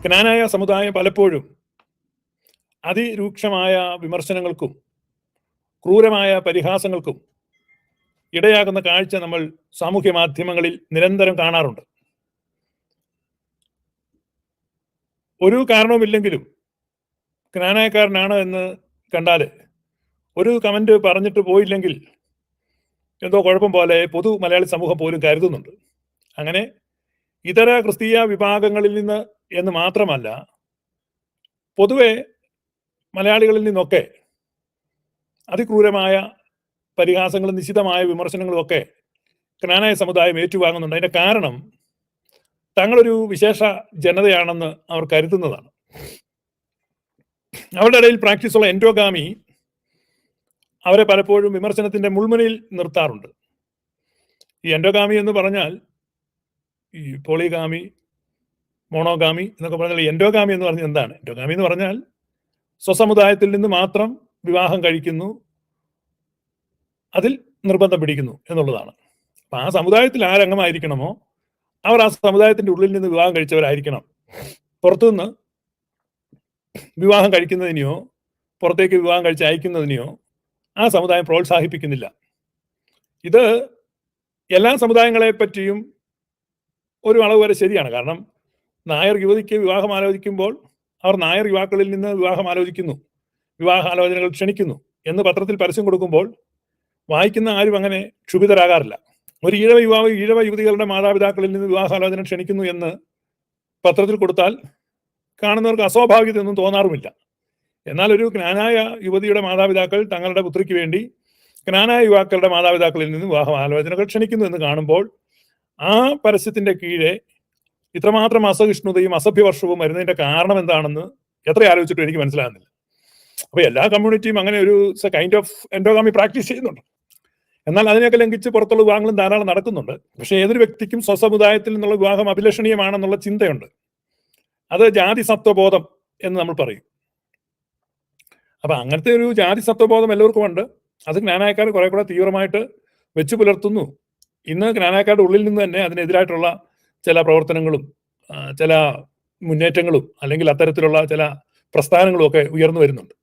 ക്നാനായ സമുദായം പലപ്പോഴും അതിരൂക്ഷമായ വിമർശനങ്ങൾക്കും ക്രൂരമായ പരിഹാസങ്ങൾക്കും ഇടയാകുന്ന കാഴ്ച നമ്മൾ സാമൂഹ്യ മാധ്യമങ്ങളിൽ നിരന്തരം കാണാറുണ്ട്. ഒരു കാരണവുമില്ലെങ്കിലും ക്നാനായക്കാരനാണ് എന്ന് കണ്ടാൽ ഒരു കമന്റ് പറഞ്ഞിട്ട് പോയില്ലെങ്കിൽ എന്തോ കുഴപ്പം പോലെ പൊതു മലയാളി സമൂഹം പോലും കരുതുന്നുണ്ട്. അങ്ങനെ ഇതര ക്രിസ്തീയ വിഭാഗങ്ങളിൽ നിന്ന് എന്ന് മാത്രമല്ല, പൊതുവെ മലയാളികളിൽ നിന്നൊക്കെ അതിക്രൂരമായ പരിഹാസങ്ങളും നിശിതമായ വിമർശനങ്ങളും ഒക്കെ ക്നാനായ സമുദായം ഏറ്റുവാങ്ങുന്നുണ്ട്. അതിന്റെ കാരണം തങ്ങളൊരു വിശേഷ ജനതയാണെന്ന് അവർ കരുതുന്നതാണ്. അവരുടെ ഇടയിൽ പ്രാക്ടീസുള്ള എൻഡോഗാമി അവരെ പലപ്പോഴും വിമർശനത്തിന്റെ മുൾമുനയിൽ നിർത്താറുണ്ട്. ഈ എൻഡോഗാമി എന്ന് പറഞ്ഞാൽ ഈ പോളിഗാമി, മോണോഗാമി എന്നൊക്കെ പറഞ്ഞാൽ എൻഡോഗാമി എന്ന് പറഞ്ഞാൽ എന്താണ്? എൻഡോഗാമി എന്ന് പറഞ്ഞാൽ സ്വസമുദായത്തിൽ നിന്ന് മാത്രം വിവാഹം കഴിക്കുന്നു, അതിൽ നിർബന്ധം പിടിക്കുന്നു എന്നുള്ളതാണ്. അപ്പൊ ആ സമുദായത്തിൽ ആരംഗമായിരിക്കണമോ അവർ ആ സമുദായത്തിന്റെ ഉള്ളിൽ നിന്ന് വിവാഹം കഴിച്ചവരായിരിക്കണം. പുറത്തുനിന്ന് വിവാഹം കഴിക്കുന്നതിനെയോ പുറത്തേക്ക് വിവാഹം കഴിച്ച് അയക്കുന്നതിനെയോ ആ സമുദായം പ്രോത്സാഹിപ്പിക്കുന്നില്ല. ഇത് എല്ലാ സമുദായങ്ങളെ പറ്റിയും ഒരു അളവ് വരെ ശരിയാണ്. കാരണം നായർ യുവതിക്ക് വിവാഹം ആലോചിക്കുമ്പോൾ അവർ നായർ യുവാക്കളിൽ നിന്ന് വിവാഹം ആലോചിക്കുന്നു, വിവാഹാലോചനകൾ ക്ഷണിക്കുന്നു എന്ന് പത്രത്തിൽ പരസ്യം കൊടുക്കുമ്പോൾ വായിക്കുന്ന ആരും അങ്ങനെ ക്ഷുഭിതരാകാറില്ല. ഒരു ഈഴവ യുവാവ് ഈഴവ യുവതികളുടെ മാതാപിതാക്കളിൽ നിന്ന് വിവാഹാലോചന ക്ഷണിക്കുന്നു എന്ന് പത്രത്തിൽ കൊടുത്താൽ കാണുന്നവർക്ക് അസ്വാഭാവികതയൊന്നും തോന്നാറുമില്ല. എന്നാൽ ഒരു ക്നാനായ യുവതിയുടെ മാതാപിതാക്കൾ തങ്ങളുടെ പുത്രിക്ക് വേണ്ടി ക്നാനായ യുവാക്കളുടെ മാതാപിതാക്കളിൽ നിന്ന് വിവാഹാലോചനകൾ ക്ഷണിക്കുന്നു എന്ന് കാണുമ്പോൾ ആ പരസ്യത്തിന്റെ കീഴെ ഇത്രമാത്രം അസഹിഷ്ണുതയും അസഭ്യവർഷവും വരുന്നതിന്റെ കാരണം എന്താണെന്ന് എത്ര ആലോചിച്ചിട്ടും എനിക്ക് മനസ്സിലാകുന്നില്ല. അപ്പൊ എല്ലാ കമ്മ്യൂണിറ്റിയും അങ്ങനെ ഒരു കൈൻഡ് ഓഫ് എൻഡോഗാമി പ്രാക്ടീസ് ചെയ്യുന്നുണ്ട്. എന്നാൽ അതിനെയൊക്കെ ലംഘിച്ച് പുറത്തുള്ള വിവാഹങ്ങളും ധാരാളം നടക്കുന്നുണ്ട്. പക്ഷെ ഏതൊരു വ്യക്തിക്കും സ്വസമുദായത്തിൽ നിന്നുള്ള വിവാഹം അഭിലഷണീയമാണെന്നുള്ള ചിന്തയുണ്ട്. അത് ജാതി സത്വബോധം എന്ന് നമ്മൾ പറയും. അപ്പൊ അങ്ങനത്തെ ഒരു ജാതി സത്വബോധം എല്ലാവർക്കും ഉണ്ട്. അത് ക്നാനായക്കാർ കുറെ കൂടെ തീവ്രമായിട്ട് വെച്ചു പുലർത്തുന്നു. ഇന്ന് ക്നാനായക്കാരുടെ ഉള്ളിൽ നിന്ന് തന്നെ അതിനെതിരായിട്ടുള്ള ചില പ്രവർത്തനങ്ങളും ചില മുന്നേറ്റങ്ങളും അല്ലെങ്കിൽ അത്തരത്തിലുള്ള ചില പ്രസ്ഥാനങ്ങളും ഒക്കെ ഉയർന്നു വരുന്നുണ്ട്.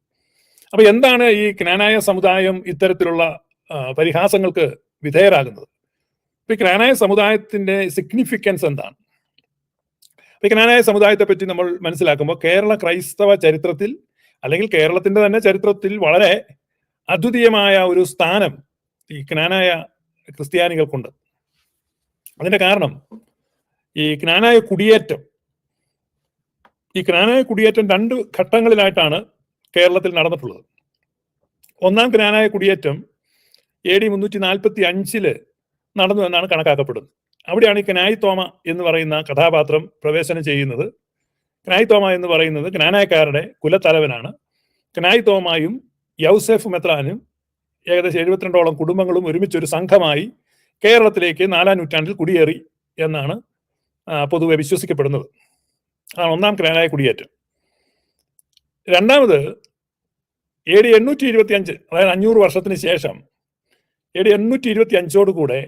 അപ്പൊ എന്താണ് ഈ ക്നാനായ സമുദായം ഇത്തരത്തിലുള്ള പരിഹാസങ്ങൾക്ക് വിധേയരാകുന്നത്? ഇപ്പൊ ഈ ക്നാനായ സമുദായത്തിന്റെ സിഗ്നിഫിക്കൻസ് എന്താണ്? ഈ ക്നാനായ സമുദായത്തെ പറ്റി നമ്മൾ മനസ്സിലാക്കുമ്പോൾ കേരള ക്രൈസ്തവ ചരിത്രത്തിൽ അല്ലെങ്കിൽ കേരളത്തിന്റെ തന്നെ ചരിത്രത്തിൽ വളരെ അദ്വിതീയമായ ഒരു സ്ഥാനം ഈ ക്നാനായ ക്രിസ്ത്യാനികൾക്കുണ്ട്. അതിന്റെ കാരണം ഈ ക്നാനായ കുടിയേറ്റം രണ്ട് ഘട്ടങ്ങളിലായിട്ടാണ് കേരളത്തിൽ നടന്നിട്ടുള്ളത്. ഒന്നാം ക്നാനായ കുടിയേറ്റം AD 345 നടന്നു എന്നാണ് കണക്കാക്കപ്പെടുന്നത്. അവിടെയാണ് ഈ ക്നായി തോമ എന്ന് പറയുന്ന കഥാപാത്രം പ്രവേശനം ചെയ്യുന്നത്. ക്നായി തോമ എന്ന് പറയുന്നത് ക്നാനായക്കാരുടെ കുലത്തലവനാണ്. ക്നായി തോമായും യൗസേഫ് മെത്രാനും ഏകദേശം 72ഓളം കുടുംബങ്ങളും ഒരുമിച്ചൊരു സംഘമായി കേരളത്തിലേക്ക് 4-ാം നൂറ്റാണ്ടിൽ കുടിയേറി എന്നാണ് പൊതുവെ വിശ്വസിക്കപ്പെടുന്നത്. അതാണ് ഒന്നാം ക്നാനായ കുടിയേറ്റം. രണ്ടാമത് AD 825, അതായത് 500 വർഷത്തിന് ശേഷം AD 825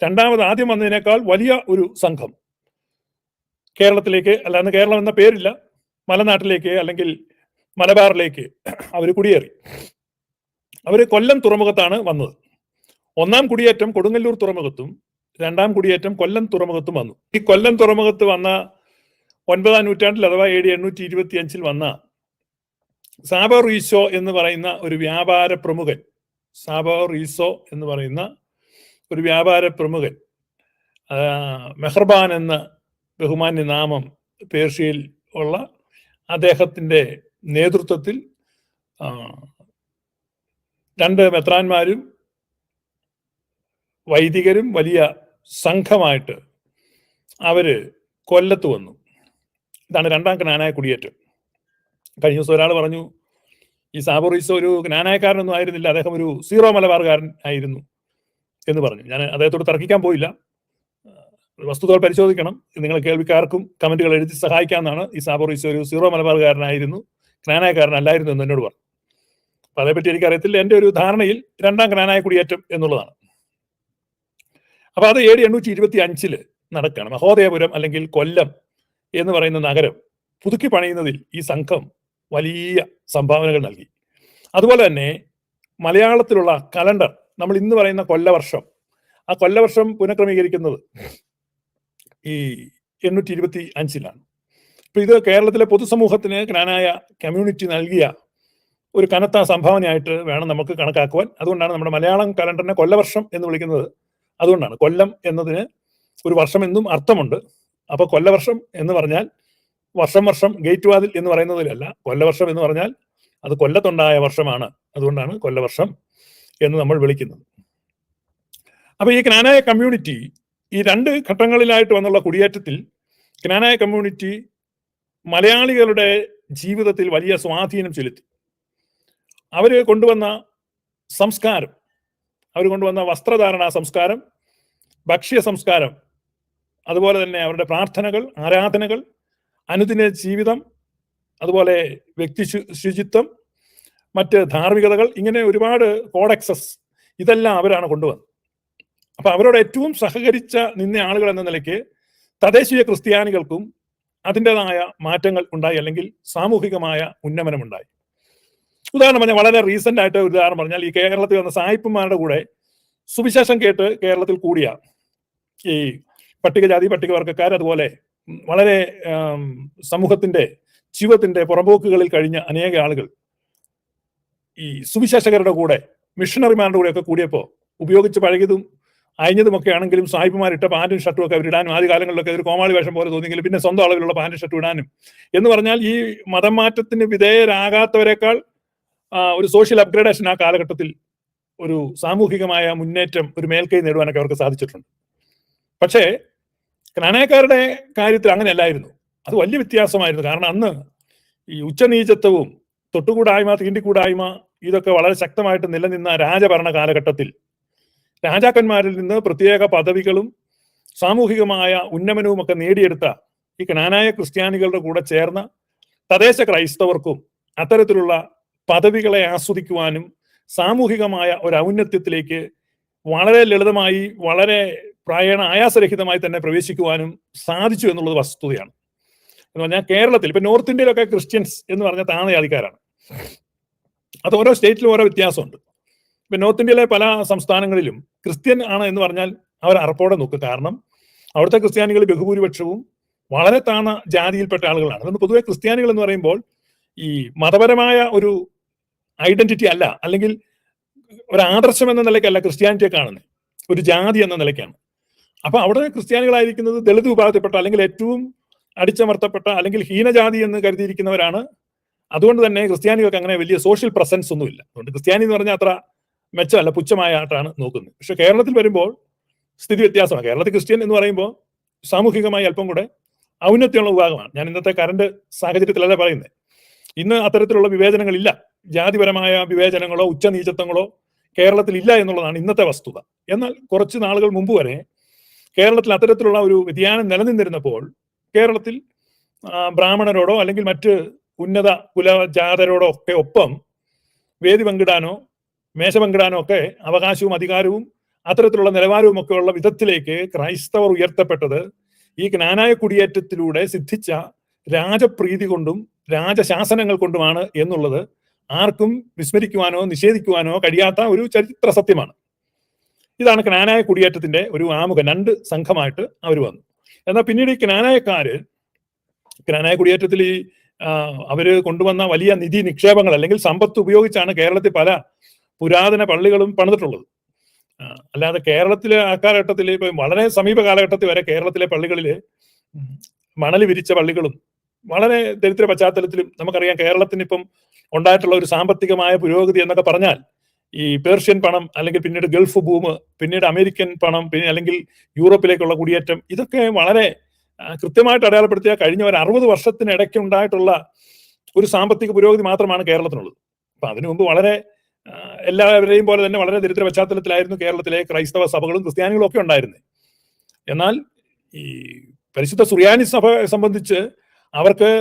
രണ്ടാമത് ആദ്യം വന്നതിനേക്കാൾ വലിയ ഒരു സംഘം കേരളത്തിലേക്ക്, അല്ലാതെ കേരളം എന്ന പേരില്ല, മലനാട്ടിലേക്ക് അല്ലെങ്കിൽ മലബാറിലേക്ക് അവർ കുടിയേറി. അവർ കൊല്ലം തുറമുഖത്താണ് വന്നത്. ഒന്നാം കുടിയേറ്റം കൊടുങ്ങല്ലൂർ തുറമുഖത്തും രണ്ടാം കുടിയേറ്റം കൊല്ലം തുറമുഖത്തും വന്നു. ഈ കൊല്ലം തുറമുഖത്ത് വന്ന 9-ാം നൂറ്റാണ്ടിൽ അഥവാ AD 825 വന്ന സാബോർ ഈശോ എന്ന് പറയുന്ന ഒരു വ്യാപാര പ്രമുഖൻ, മെഹർബാൻ എന്ന ബഹുമാന്യ നാമം പേർഷ്യയിൽ ഉള്ള അദ്ദേഹത്തിന്റെ നേതൃത്വത്തിൽ 2 മെത്രാന്മാരും വൈദികരും വലിയ സംഘമായിട്ട് അവര് കൊല്ലത്ത് വന്നു. ഇതാണ് രണ്ടാം ക്നാനായ കുടിയേറ്റം. കഴിഞ്ഞ ദിവസം ഒരാൾ പറഞ്ഞു ഈ സാബോർ ഈശോ ഒരു ക്നാനായക്കാരനൊന്നും ആയിരുന്നില്ല, അദ്ദേഹം ഒരു സീറോ മലബാറുകാരൻ ആയിരുന്നു എന്ന് പറഞ്ഞു. ഞാൻ അദ്ദേഹത്തോട് തർക്കിക്കാൻ പോയില്ല. വസ്തുതകൾ പരിശോധിക്കണം. നിങ്ങൾ കേൾവിക്കാർക്കും കമന്റുകൾ എഴുതി സഹായിക്കാമെന്നാണ്. ഈ സാബോർ ഈശോ ഒരു സീറോ മലബാറുകാരനായിരുന്നു, ക്നാനായക്കാരനല്ലായിരുന്നു എന്ന് എന്നോട് പറഞ്ഞു. അപ്പൊ അതേപറ്റി എനിക്കറിയത്തില്ല. എൻ്റെ ഒരു ധാരണയിൽ രണ്ടാം ക്നാനായ കുടിയേറ്റം എന്നുള്ളതാണ്. അപ്പൊ അത് AD 825 നടക്കുകയാണ്. മഹോദയപുരം അല്ലെങ്കിൽ കൊല്ലം എന്ന് പറയുന്ന നഗരം പുതുക്കി പണിയുന്നതിൽ ഈ സംഘം വലിയ സംഭാവനകൾ നൽകി. അതുപോലെ തന്നെ മലയാളത്തിലുള്ള കലണ്ടർ, നമ്മൾ ഇന്ന് പറയുന്ന കൊല്ലവർഷം, ആ കൊല്ലവർഷം പുനഃക്രമീകരിക്കുന്നത് ഈ 825 അപ്പൊ ഇത് കേരളത്തിലെ പൊതുസമൂഹത്തിന് ജ്ഞാനായ കമ്മ്യൂണിറ്റി നൽകിയ ഒരു കനത്ത സംഭാവനയായിട്ട് വേണം നമുക്ക് കണക്കാക്കുവാൻ. അതുകൊണ്ടാണ് നമ്മുടെ മലയാളം കലണ്ടറിനെ കൊല്ലവർഷം എന്ന് വിളിക്കുന്നത്. അതുകൊണ്ടാണ് കൊല്ലം എന്നതിന് ഒരു വർഷം എന്നും അർത്ഥമുണ്ട്. അപ്പൊ കൊല്ലവർഷം എന്ന് പറഞ്ഞാൽ വർഷം വർഷം ഗേറ്റ് വാതിൽ എന്ന് പറയുന്നതിലല്ല, കൊല്ലവർഷം എന്ന് പറഞ്ഞാൽ അത് കൊല്ലത്തുണ്ടായ വർഷമാണ്. അതുകൊണ്ടാണ് കൊല്ലവർഷം എന്ന് നമ്മൾ വിളിക്കുന്നത്. അപ്പൊ ഈ ജ്ഞാനായ കമ്മ്യൂണിറ്റി ഈ 2 ഘട്ടങ്ങളിലായിട്ട് വന്നുള്ള കുടിയേറ്റത്തിൽ ജ്ഞാനായ കമ്മ്യൂണിറ്റി മലയാളികളുടെ ജീവിതത്തിൽ വലിയ സ്വാധീനം ചെലുത്തി. അവര് കൊണ്ടുവന്ന സംസ്കാരം, അവർ കൊണ്ടുവന്ന വസ്ത്രധാരണ സംസ്കാരം, ഭക്ഷ്യ സംസ്കാരം, അതുപോലെ തന്നെ അവരുടെ പ്രാർത്ഥനകൾ, ആരാധനകൾ, അനുദിന ജീവിതം, അതുപോലെ വ്യക്തി ശുചിത്വം, മറ്റ് ധാർമ്മികതകൾ, ഇങ്ങനെ ഒരുപാട് കോഡെക്സസ്, ഇതെല്ലാം അവരാണ് കൊണ്ടുവന്നത്. അപ്പൊ അവരോട് ഏറ്റവും സഹകരിച്ച നിന്ന ആളുകൾ എന്ന നിലയ്ക്ക് തദ്ദേശീയ ക്രിസ്ത്യാനികൾക്കും അതിൻ്റെതായ മാറ്റങ്ങൾ ഉണ്ടായി, അല്ലെങ്കിൽ സാമൂഹികമായ ഉന്നമനമുണ്ടായി. ഉദാഹരണം പറഞ്ഞാൽ, വളരെ റീസെന്റ് ആയിട്ട് ഉദാഹരണം പറഞ്ഞാൽ, ഈ കേരളത്തിൽ വന്ന സായിപ്പന്മാരുടെ കൂടെ സുവിശേഷം കേട്ട് കേരളത്തിൽ കൂടിയ ഈ പട്ടികജാതി പട്ടികവർഗക്കാർ, അതുപോലെ വളരെ സമൂഹത്തിന്റെ ജീവിതത്തിന്റെ പുറമ്പോക്കുകളിൽ കഴിഞ്ഞ അനേക ആളുകൾ ഈ സുവിശേഷകരുടെ കൂടെ, മിഷണറിമാരുടെ കൂടെയൊക്കെ കൂടിയപ്പോൾ ഉപയോഗിച്ച് പഴകിയതും അയഞ്ഞതുമൊക്കെ ആണെങ്കിലും സായിപ്പുമാരിട്ട പാന്റും ഷർട്ടും ഒക്കെ അവരിടാനും ആദ്യ കാലങ്ങളിലൊക്കെ ഒരു കോമാളി വേഷം പോലെ തോന്നിയെങ്കിലും പിന്നെ സ്വന്തം അളവിലുള്ള പാന്റും ഷർട്ടും ഇടാനും, എന്ന് പറഞ്ഞാൽ ഈ മതം മാറ്റത്തിന് വിധേയരാകാത്തവരെക്കാൾ ഒരു സോഷ്യൽ അപ്ഗ്രേഡേഷൻ ആ കാലഘട്ടത്തിൽ, ഒരു സാമൂഹികമായ മുന്നേറ്റം, ഒരു മേൽക്കൈ നേടുവാനൊക്കെ അവർക്ക് സാധിച്ചിട്ടുണ്ട്. പക്ഷേ ജ്ഞാനായക്കാരുടെ കാര്യത്തിൽ അങ്ങനെയല്ലായിരുന്നു. അത് വലിയ വ്യത്യാസമായിരുന്നു. കാരണം അന്ന് ഈ ഉച്ചനീചത്വവും തൊട്ടുകൂടായ്മ, തീണ്ടിക്കൂടായ്മ, ഇതൊക്കെ വളരെ ശക്തമായിട്ട് നിലനിന്ന രാജഭരണ കാലഘട്ടത്തിൽ രാജാക്കന്മാരിൽ നിന്ന് പ്രത്യേക പദവികളും സാമൂഹികമായ ഉന്നമനവും ഒക്കെ നേടിയെടുത്ത ഈ ജ്ഞാനായ ക്രിസ്ത്യാനികളുടെ കൂടെ ചേർന്ന തദ്ദേശ ക്രൈസ്തവർക്കും അത്തരത്തിലുള്ള പദവികളെ ആസ്വദിക്കുവാനും സാമൂഹികമായ ഒരു ഔന്നത്യത്തിലേക്ക് വളരെ ലളിതമായി, വളരെ പ്രായണ ആയാസരഹിതമായി തന്നെ പ്രവേശിക്കുവാനും സാധിച്ചു എന്നുള്ളത് വസ്തുതയാണ്. എന്ന് പറഞ്ഞാൽ കേരളത്തിൽ ഇപ്പൊ നോർത്ത് ഇന്ത്യയിലൊക്കെ ക്രിസ്ത്യൻസ് എന്ന് പറഞ്ഞ താണജാതിക്കാരാണ്. അത് ഓരോ സ്റ്റേറ്റിലും ഓരോ വ്യത്യാസമുണ്ട്. ഇപ്പൊ നോർത്ത് ഇന്ത്യയിലെ പല സംസ്ഥാനങ്ങളിലും ക്രിസ്ത്യൻ ആണ് എന്ന് പറഞ്ഞാൽ അവർ അറപ്പോടെ നോക്കും. കാരണം അവിടുത്തെ ക്രിസ്ത്യാനികൾ ബഹുഭൂരിപക്ഷവും വളരെ താണ ജാതിയിൽപ്പെട്ട ആളുകളാണ്. അതുകൊണ്ട് പൊതുവെ ക്രിസ്ത്യാനികൾ എന്ന് പറയുമ്പോൾ ഈ മതപരമായ ഒരു ഐഡന്റിറ്റി അല്ല, അല്ലെങ്കിൽ ഒരു ആദർശം എന്ന നിലയ്ക്കല്ല ക്രിസ്ത്യാനിറ്റിയെ കാണുന്നത്, ഒരു ജാതി എന്ന നിലയ്ക്കാണ്. അപ്പൊ അവിടെ ക്രിസ്ത്യാനികളായിരിക്കുന്നത് ദളിത് വിഭാഗത്തിൽപ്പെട്ട, അല്ലെങ്കിൽ ഏറ്റവും അടിച്ചമർത്തപ്പെട്ട, അല്ലെങ്കിൽ ഹീനജാതി എന്ന് കരുതിയിരിക്കുന്നവരാണ്. അതുകൊണ്ട് തന്നെ ക്രിസ്ത്യാനികൾക്ക് അങ്ങനെ വലിയ സോഷ്യൽ പ്രസൻസ് ഒന്നുമില്ല. അതുകൊണ്ട് ക്രിസ്ത്യാനി എന്ന് പറഞ്ഞാൽ അത്ര മെച്ചമല്ല, പുച്ഛമായിട്ടാണ് നോക്കുന്നത്. പക്ഷെ കേരളത്തിൽ വരുമ്പോൾ സ്ഥിതി വ്യത്യാസമാണ്. കേരളത്തിൽ ക്രിസ്ത്യൻ എന്ന് പറയുമ്പോൾ സാമൂഹികമായി അല്പം കൂടെ ഔന്നത്യമുള്ള വിഭാഗമാണ്. ഞാൻ ഇന്നത്തെ കറണ്ട് സാഹചര്യത്തിലല്ല പറയുന്നത്. ഇന്ന് അത്തരത്തിലുള്ള വിവേചനങ്ങളില്ല, ജാതിപരമായ വിവേചനങ്ങളോ ഉച്ചനീചത്വങ്ങളോ കേരളത്തിൽ ഇല്ല എന്നുള്ളതാണ് ഇന്നത്തെ വസ്തുത. എന്നാൽ കുറച്ച് നാളുകൾ മുമ്പ് വരെ കേരളത്തിൽ അത്തരത്തിലുള്ള ഒരു വ്യതിയാനം നിലനിന്നിരുന്നപ്പോൾ കേരളത്തിൽ ബ്രാഹ്മണരോടോ അല്ലെങ്കിൽ മറ്റ് ഉന്നത കുലജാതരോടോ ഒക്കെ ഒപ്പം വേദി പങ്കിടാനോ മേശ പങ്കിടാനോ ഒക്കെ അവകാശവും അധികാരവും അത്തരത്തിലുള്ള നിലവാരവും ഒക്കെ ഉള്ള വിധത്തിലേക്ക് ക്രൈസ്തവർ ഉയർത്തപ്പെട്ടത് ഈ ജ്ഞാനായ കുടിയേറ്റത്തിലൂടെ സിദ്ധിച്ച രാജപ്രീതി കൊണ്ടും രാജശാസനങ്ങൾ കൊണ്ടുമാണ് എന്നുള്ളത് ആർക്കും വിസ്മരിക്കുവാനോ നിഷേധിക്കുവാനോ കഴിയാത്ത ഒരു ചരിത്ര സത്യമാണ്. ഇതാണ് ജ്ഞാനായ കുടിയേറ്റത്തിന്റെ ഒരു ആമുഖം. 2 സംഘമായിട്ട് അവർ വന്നു. എന്നാൽ പിന്നീട് ഈ ജ്ഞാനായ കുടിയേറ്റത്തിൽ ഈ അവര് കൊണ്ടുവന്ന വലിയ നിധി നിക്ഷേപങ്ങൾ അല്ലെങ്കിൽ സമ്പത്ത് ഉപയോഗിച്ചാണ് കേരളത്തിൽ പല പുരാതന പള്ളികളും പണിതിട്ടുള്ളത്. അല്ലാതെ കേരളത്തിലെ ആ കാലഘട്ടത്തിൽ ഇപ്പൊ വളരെ സമീപ കാലഘട്ടത്തിൽ വരെ കേരളത്തിലെ പള്ളികളിൽ മണൽ വിരിച്ച പള്ളികളും വളരെ ദരിദ്ര പശ്ചാത്തലത്തിലും, നമുക്കറിയാം കേരളത്തിന് ഇപ്പം ഉണ്ടായിട്ടുള്ള ഒരു സാമ്പത്തികമായ പുരോഗതി എന്നൊക്കെ പറഞ്ഞാൽ ഈ പേർഷ്യൻ പണം, അല്ലെങ്കിൽ പിന്നീട് ഗൾഫ് ബൂം, പിന്നീട് അമേരിക്കൻ പണം, പിന്നെ അല്ലെങ്കിൽ യൂറോപ്പിലേക്കുള്ള കുടിയേറ്റം, ഇതൊക്കെ വളരെ കൃത്യമായിട്ട് അടയാളപ്പെടുത്തിയ കഴിഞ്ഞ ഒരു 60 വർഷത്തിനിടയ്ക്ക് ഉണ്ടായിട്ടുള്ള ഒരു സാമ്പത്തിക പുരോഗതി മാത്രമാണ് കേരളത്തിനുള്ളത്. അപ്പൊ അതിനു മുമ്പ് വളരെ എല്ലാവരെയും പോലെ തന്നെ വളരെ ദരിദ്ര പശ്ചാത്തലത്തിലായിരുന്നു കേരളത്തിലെ ക്രൈസ്തവ സഭകളും ക്രിസ്ത്യാനികളും ഒക്കെ ഉണ്ടായിരുന്നത്. എന്നാൽ ഈ പരിശുദ്ധ സുറിയാനി സഭയെ സംബന്ധിച്ച് അവർക്ക്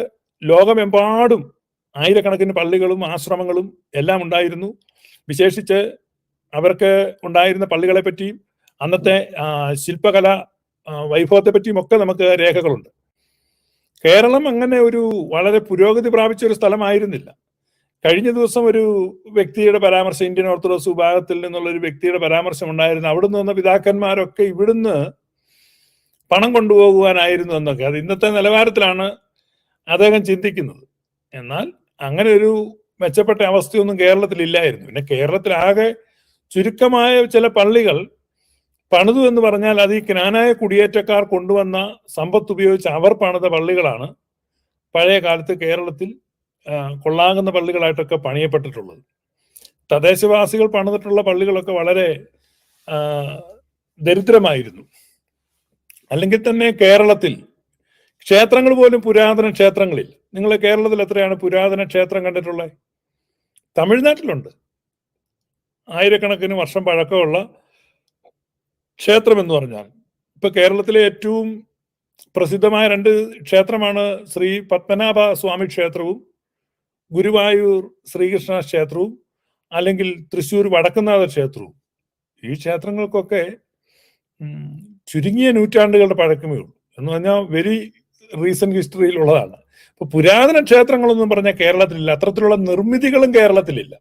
ലോകമെമ്പാടും ആയിരക്കണക്കിന് പള്ളികളും ആശ്രമങ്ങളും എല്ലാം ഉണ്ടായിരുന്നു. വിശേഷിച്ച് അവർക്ക് ഉണ്ടായിരുന്ന പള്ളികളെ പറ്റിയും അന്നത്തെ ശില്പകല വൈഭവത്തെ പറ്റിയും ഒക്കെ നമുക്ക് രേഖകളുണ്ട്. കേരളം അങ്ങനെ ഒരു വളരെ പുരോഗതി പ്രാപിച്ച ഒരു സ്ഥലമായിരുന്നില്ല. കഴിഞ്ഞ ദിവസം ഒരു വ്യക്തിയുടെ പരാമർശം, ഇന്ത്യൻ ഓർത്തഡോക്സ് വിഭാഗത്തിൽ നിന്നുള്ള ഒരു വ്യക്തിയുടെ പരാമർശം ഉണ്ടായിരുന്നു. അവിടുന്ന് വന്ന പിതാക്കന്മാരൊക്കെ ഇവിടുന്ന് പണം കൊണ്ടുപോകുവാനായിരുന്നു എന്നൊക്കെ. അത് ഇന്നത്തെ നിലവാരത്തിലാണ് അദ്ദേഹം ചിന്തിക്കുന്നത്. എന്നാൽ അങ്ങനെ ഒരു മെച്ചപ്പെട്ട അവസ്ഥയൊന്നും കേരളത്തിൽ ഇല്ലായിരുന്നു. പിന്നെ കേരളത്തിലാകെ ചുരുക്കമായ ചില പള്ളികൾ പണിതു എന്ന് പറഞ്ഞാൽ അത് ഈ ക്നാനായ കുടിയേറ്റക്കാർ കൊണ്ടുവന്ന സമ്പത്ത് ഉപയോഗിച്ച് അവർ പണിത പള്ളികളാണ് പഴയ കാലത്ത് കേരളത്തിൽ കൊള്ളാകുന്ന പള്ളികളായിട്ടൊക്കെ പണിയപ്പെട്ടിട്ടുള്ളത്. തദ്ദേശവാസികൾ പണിതിട്ടുള്ള പള്ളികളൊക്കെ വളരെ ദരിദ്രമായിരുന്നു. അല്ലെങ്കിൽ തന്നെ കേരളത്തിൽ ക്ഷേത്രങ്ങൾ പോലും പുരാതന ക്ഷേത്രങ്ങളിൽ, നിങ്ങൾ കേരളത്തിൽ എത്രയാണ് പുരാതന ക്ഷേത്രം കണ്ടിട്ടുള്ളത്? തമിഴ്നാട്ടിലുണ്ട്. ആയിരക്കണക്കിന് വർഷം പഴക്കമുള്ള ക്ഷേത്രം എന്ന് പറഞ്ഞാൽ ഇപ്പൊ കേരളത്തിലെ ഏറ്റവും പ്രസിദ്ധമായ 2 ക്ഷേത്രമാണ് ശ്രീ പത്മനാഭ സ്വാമി ക്ഷേത്രവും ഗുരുവായൂർ ശ്രീകൃഷ്ണ ക്ഷേത്രവും, അല്ലെങ്കിൽ തൃശ്ശൂർ വടക്കുംനാഥ ക്ഷേത്രവും. ഈ ക്ഷേത്രങ്ങൾക്കൊക്കെ ചുരുങ്ങിയ നൂറ്റാണ്ടുകളുടെ പഴക്കമേ ഉള്ളൂ. എന്ന് പറഞ്ഞാൽ വെരി റീസെന്റ് ഹിസ്റ്ററിയിലുള്ളതാണ്. ഇപ്പൊ പുരാതന ക്ഷേത്രങ്ങളൊന്നും പറഞ്ഞാൽ കേരളത്തിലില്ല. അത്തരത്തിലുള്ള നിർമ്മിതികളും കേരളത്തിലില്ല.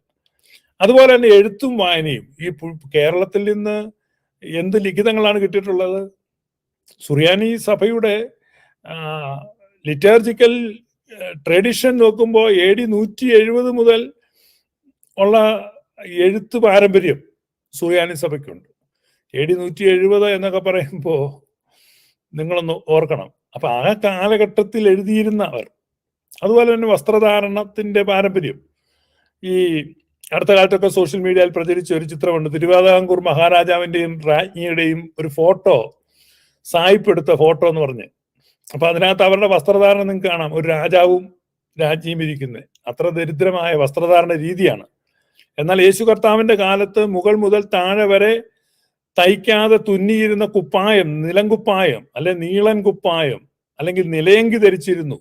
അതുപോലെ തന്നെ എഴുത്തും വായനയും. ഈ കേരളത്തിൽ നിന്ന് എന്ത് ലിഖിതങ്ങളാണ് കിട്ടിയിട്ടുള്ളത്? സുറിയാനി സഭയുടെ ലിറ്റർജിക്കൽ ട്രഡിഷൻ നോക്കുമ്പോൾ AD 170 മുതൽ ഉള്ള എഴുത്ത് പാരമ്പര്യം സുറിയാനി സഭയ്ക്കുണ്ട്. AD 170 എന്നൊക്കെ പറയുമ്പോൾ നിങ്ങളൊന്ന് ഓർക്കണം. അപ്പൊ ആ കാലഘട്ടത്തിൽ എഴുതിയിരുന്നവർ. അതുപോലെ തന്നെ വസ്ത്രധാരണത്തിന്റെ പാരമ്പര്യം. ഈ അടുത്ത കാലത്തൊക്കെ സോഷ്യൽ മീഡിയയിൽ പ്രചരിച്ച ഒരു ചിത്രമുണ്ട്. തിരുവിതാംകൂർ മഹാരാജാവിന്റെയും രാജ്ഞിയുടെയും ഒരു ഫോട്ടോ, സായിപ്പെടുത്ത ഫോട്ടോ എന്ന് പറഞ്ഞ്. അപ്പൊ അതിനകത്ത് അവരുടെ വസ്ത്രധാരണം നിങ്ങൾക്ക് കാണാം. ഒരു രാജാവും രാജ്ഞിയും ഇരിക്കുന്നത്. അത്ര ദരിദ്രമായ വസ്ത്രധാരണ രീതിയാണ്. എന്നാൽ യേശു കർത്താവിന്റെ കാലത്ത് മുകൾ മുതൽ താഴെ വരെ തയ്ക്കാതെ തുന്നിയിരുന്ന കുപ്പായം, നിലംകുപ്പായം, അല്ലെ നീളൻ കുപ്പായം, അല്ലെങ്കിൽ നിലയങ്കി ധരിച്ചിരുന്നു.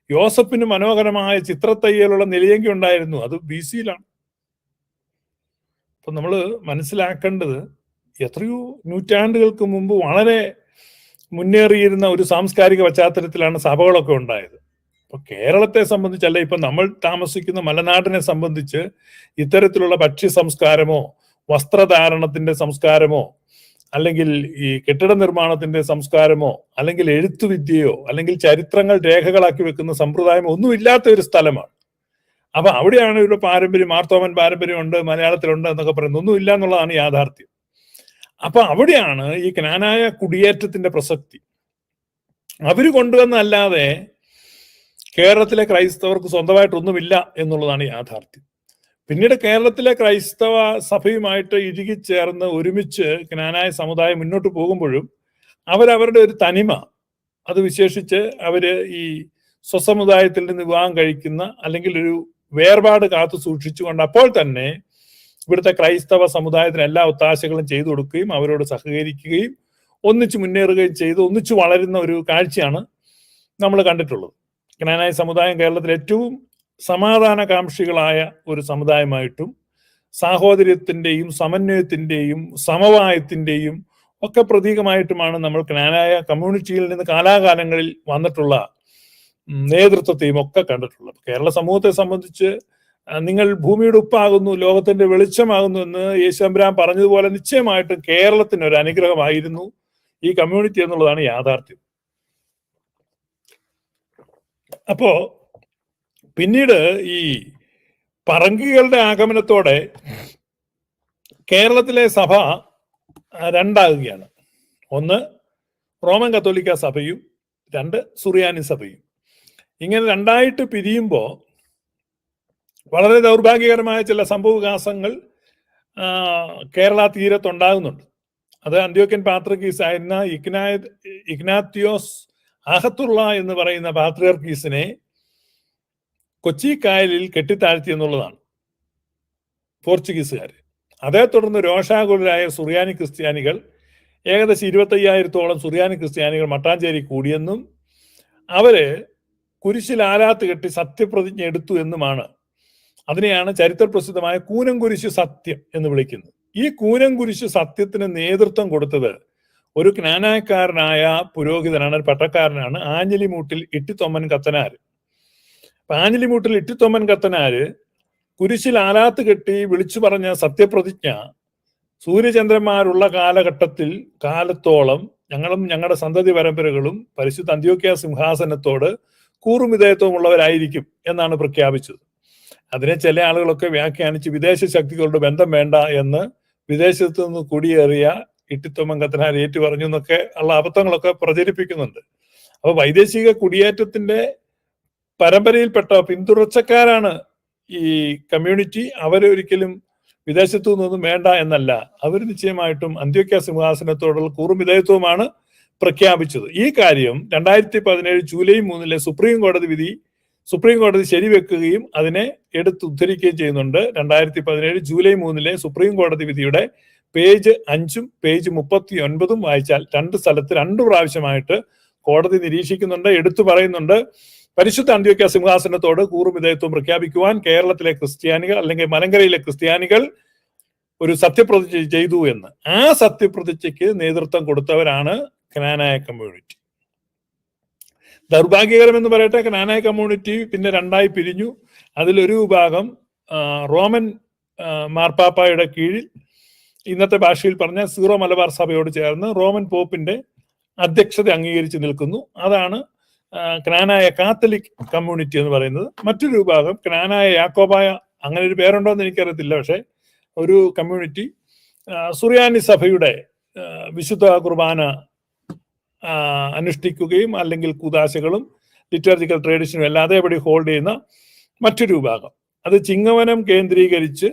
യോസഫിന് മനോഹരമായ ചിത്രത്തയ്യലുള്ള നിലയങ്കി ഉണ്ടായിരുന്നു. അത് BC-യിലാണ്. അപ്പൊ നമ്മൾ മനസ്സിലാക്കേണ്ടത് എത്രയോ നൂറ്റാണ്ടുകൾക്ക് മുമ്പ് വളരെ മുന്നേറിയിരുന്ന ഒരു സാംസ്കാരിക പശ്ചാത്തലത്തിലാണ് സഭകളൊക്കെ ഉണ്ടായത്. അപ്പൊ കേരളത്തെ സംബന്ധിച്ചല്ല, ഇപ്പൊ നമ്മൾ താമസിക്കുന്ന മലനാടിനെ സംബന്ധിച്ച് ഇത്തരത്തിലുള്ള ഭക്ഷ്യ സംസ്കാരമോ വസ്ത്രധാരണത്തിന്റെ സംസ്കാരമോ അല്ലെങ്കിൽ ഈ കെട്ടിട നിർമ്മാണത്തിന്റെ സംസ്കാരമോ അല്ലെങ്കിൽ എഴുത്തുവിദ്യയോ അല്ലെങ്കിൽ ചരിത്രങ്ങൾ രേഖകളാക്കി വെക്കുന്ന സമ്പ്രദായമോ ഒന്നും ഇല്ലാത്ത ഒരു സ്ഥലമാണ്. അപ്പൊ അവിടെയാണ് ഒരു പാരമ്പര്യം, മാർത്തോമൻ പാരമ്പര്യമുണ്ട്, മലയാളത്തിലുണ്ട് എന്നൊക്കെ പറയുന്നത്. ഒന്നും ഇല്ല എന്നുള്ളതാണ് യാഥാർത്ഥ്യം. അപ്പൊ അവിടെയാണ് ഈ ക്നാനായ കുടിയേറ്റത്തിന്റെ പ്രസക്തി. അവര് കൊണ്ടുവന്നല്ലാതെ കേരളത്തിലെ ക്രൈസ്തവർക്ക് സ്വന്തമായിട്ടൊന്നുമില്ല എന്നുള്ളതാണ് യാഥാർത്ഥ്യം. പിന്നീട് കേരളത്തിലെ ക്രൈസ്തവ സഭയുമായിട്ട് ഇഴുകിച്ചേർന്ന് ഒരുമിച്ച് ക്നാനായ സമുദായം മുന്നോട്ട് പോകുമ്പോഴും അവരവരുടെ ഒരു തനിമ, അത് വിശേഷിച്ച് അവര് ഈ സ്വസമുദായത്തിൽ നിന്ന് വിവാഹം കഴിക്കുന്ന അല്ലെങ്കിൽ ഒരു വേർപാട് കാത്തു സൂക്ഷിച്ചുകൊണ്ട് അപ്പോൾ തന്നെ ഇവിടുത്തെ ക്രൈസ്തവ സമുദായത്തിന് എല്ലാ ഒത്താശകളും ചെയ്തു കൊടുക്കുകയും അവരോട് സഹകരിക്കുകയും ഒന്നിച്ചു മുന്നേറുകയും ചെയ്ത് ഒന്നിച്ചു വളരുന്ന ഒരു കാഴ്ചയാണ് നമ്മൾ കണ്ടിട്ടുള്ളത്. ക്നാനായ സമുദായം കേരളത്തിൽ ഏറ്റവും സമാധാനകാംക്ഷികളായ ഒരു സമുദായമായിട്ടും സാഹോദര്യത്തിന്റെയും സമന്വയത്തിന്റെയും സമവായത്തിന്റെയും ഒക്കെ പ്രതീകമായിട്ടുമാണ് നമ്മൾ ക്നാനായ കമ്മ്യൂണിറ്റിയിൽ നിന്ന് കാലാകാലങ്ങളിൽ വന്നിട്ടുള്ള നേതൃത്വത്തെയും ഒക്കെ കണ്ടിട്ടുള്ളത്. കേരള സമൂഹത്തെ സംബന്ധിച്ച് നിങ്ങൾ ഭൂമിയുടെ ഉപ്പാകുന്നു, ലോകത്തിന്റെ വെളിച്ചമാകുന്നു എന്ന് യേശുദമ്പുരാൻ പറഞ്ഞതുപോലെ നിശ്ചയമായിട്ടും കേരളത്തിന് ഒരു അനുഗ്രഹമായിരുന്നു ഈ കമ്മ്യൂണിറ്റി എന്നുള്ളതാണ് യാഥാർത്ഥ്യം. അപ്പോ പിന്നീട് ഈ പറങ്കികളുടെ ആഗമനത്തോടെ കേരളത്തിലെ സഭ രണ്ടാകുകയാണ്. ഒന്ന് റോമൻ കത്തോലിക്ക സഭയും 2 സുറിയാനി സഭയും. ഇങ്ങനെ രണ്ടായിട്ട് പിരിയുമ്പോൾ വളരെ ദൗർഭാഗ്യകരമായ ചില സംഭവവികാസങ്ങൾ കേരള തീരത്തുണ്ടാകുന്നുണ്ട്. അത് അന്ത്യോക്യൻ പാത്രിയർക്കീസ് ആയിരുന്ന ഇഗ്നാത്തിയോസ് ആഹത്തുള്ള എന്ന് പറയുന്ന പാത്രിയർക്കീസിനെ കൊച്ചി കായലിൽ കെട്ടിത്താഴ്ത്തി എന്നുള്ളതാണ് പോർച്ചുഗീസുകാർ. അതേ തുടർന്ന് രോഷാകുലരായ സുറിയാനി ക്രിസ്ത്യാനികൾ, ഏകദേശം 25,000-ഓളം സുറിയാനി ക്രിസ്ത്യാനികൾ മട്ടാഞ്ചേരി കൂടിയെന്നും അവര് കുരിശിൽ ആലാത്ത് കെട്ടി സത്യപ്രതിജ്ഞ എടുത്തു എന്നുമാണ്. അതിനെയാണ് ചരിത്രപ്രസിദ്ധമായ കൂനംകുരിശ് സത്യം എന്ന് വിളിക്കുന്നത്. ഈ കൂനംകുരിശ് സത്യത്തിന് നേതൃത്വം കൊടുത്തത് ഒരു ജ്ഞാനായക്കാരനായ പുരോഹിതനാണ്, ഒരു പട്ടക്കാരനാണ് ആഞ്ഞിലിമൂട്ടിൽ ഇട്ടിത്തൊമ്മൻ കത്തനാര്. അപ്പൊ ആഞ്ഞിലിമൂട്ടിൽ ഇട്ടിത്തൊമ്മൻ കത്തനാര് കുരിശിൽ ആലാത്ത് കെട്ടി വിളിച്ചു പറഞ്ഞ സത്യപ്രതിജ്ഞ സൂര്യചന്ദ്രന്മാരുള്ള കാലത്തോളം ഞങ്ങളും ഞങ്ങളുടെ സന്തതി പരമ്പരകളും പരിശുദ്ധ അന്ത്യോക്യ സിംഹാസനത്തോട് കൂറുമിതയത്വമുള്ളവരായിരിക്കും എന്നാണ് പ്രഖ്യാപിച്ചത്. അതിനെ ചില ആളുകളൊക്കെ വ്യാഖ്യാനിച്ച് വിദേശ ശക്തികളുടെ ബന്ധം വേണ്ട എന്ന് വിദേശത്തു നിന്ന് കുടിയേറിയ ഇട്ടിത്തൊമ്മൻ കത്തനാർ ഏറ്റു പറഞ്ഞു എന്നൊക്കെ ഉള്ള അബദ്ധങ്ങളൊക്കെ പ്രചരിപ്പിക്കുന്നുണ്ട്. അപ്പൊ വൈദേശിക കുടിയേറ്റത്തിന്റെ പരമ്പരയിൽപ്പെട്ട പിന്തുടർച്ചക്കാരാണ് ഈ കമ്മ്യൂണിറ്റി. അവരൊരിക്കലും വിദേശത്തു നിന്നൊന്നും വേണ്ട എന്നല്ല, അവർ നിശ്ചയമായിട്ടും അന്ത്യോക്യ സിംഹാസനത്തോടുള്ള കൂറുമിതയത്വമാണ് പ്രഖ്യാപിച്ചത്. ഈ കാര്യം 2017 ജൂലൈ 3 സുപ്രീം കോടതി ശരിവെക്കുകയും അതിനെ എടുത്തുദ്ധരിക്കുകയും ചെയ്യുന്നുണ്ട്. 2017 ജൂലൈ 3 സുപ്രീം കോടതി വിധിയുടെ പേജ് 5 പേജ് 39 വായിച്ചാൽ 2 സ്ഥലത്ത് 2 പ്രാവശ്യമായിട്ട് കോടതി നിരീക്ഷിക്കുന്നുണ്ട്, എടുത്തു പറയുന്നുണ്ട് പരിശുദ്ധ അന്ത്യോക്യ സിംഹാസനത്തോട് കൂറുമിതയത്വം പ്രഖ്യാപിക്കുവാൻ കേരളത്തിലെ ക്രിസ്ത്യാനികൾ അല്ലെങ്കിൽ മലങ്കരയിലെ ക്രിസ്ത്യാനികൾ ഒരു സത്യപ്രതിജ്ഞ ചെയ്തു എന്ന്. ആ സത്യപ്രതിജ്ഞയ്ക്ക് നേതൃത്വം കൊടുത്തവരാണ് ക്നാനായ കമ്മ്യൂണിറ്റി. ദൗർഭാഗ്യകരം എന്ന് പറയട്ടെ, ക്നാനായ കമ്മ്യൂണിറ്റി പിന്നെ 2ആയി പിരിഞ്ഞു. അതിലൊരു വിഭാഗം റോമൻ മാർപ്പാപ്പായുടെ കീഴിൽ, ഇന്നത്തെ ഭാഷയിൽ പറഞ്ഞ സീറോ മലബാർ സഭയോട് ചേർന്ന് റോമൻ പോപ്പിന്റെ അധ്യക്ഷത അംഗീകരിച്ച് നിൽക്കുന്നു. അതാണ് ക്നാനായ കാത്തലിക് കമ്മ്യൂണിറ്റി എന്ന് പറയുന്നത്. മറ്റൊരു വിഭാഗം ക്നാനായ യാക്കോബായ, അങ്ങനെ ഒരു പേരുണ്ടോ എന്ന് എനിക്കറിയത്തില്ല, പക്ഷെ ഒരു കമ്മ്യൂണിറ്റി സുറിയാനി സഭയുടെ വിശുദ്ധ കുർബാന അനുഷ്ഠിക്കുകയും അല്ലെങ്കിൽ കൂദാശകളും ലിറ്റർജിക്കൽ ട്രഡീഷനും എല്ലാം അതേപടി ഹോൾഡ് ചെയ്യുന്ന മറ്റൊരു വിഭാഗം. അത് ചിങ്ങവനം കേന്ദ്രീകരിച്ച്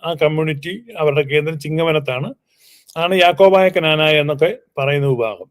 ആ കമ്മ്യൂണിറ്റി അവരുടെ കേന്ദ്രം ചിങ്ങവനത്താണ്, ആണ് യാക്കോബായ ക്നാനായ എന്നൊക്കെ പറയുന്ന വിഭാഗം.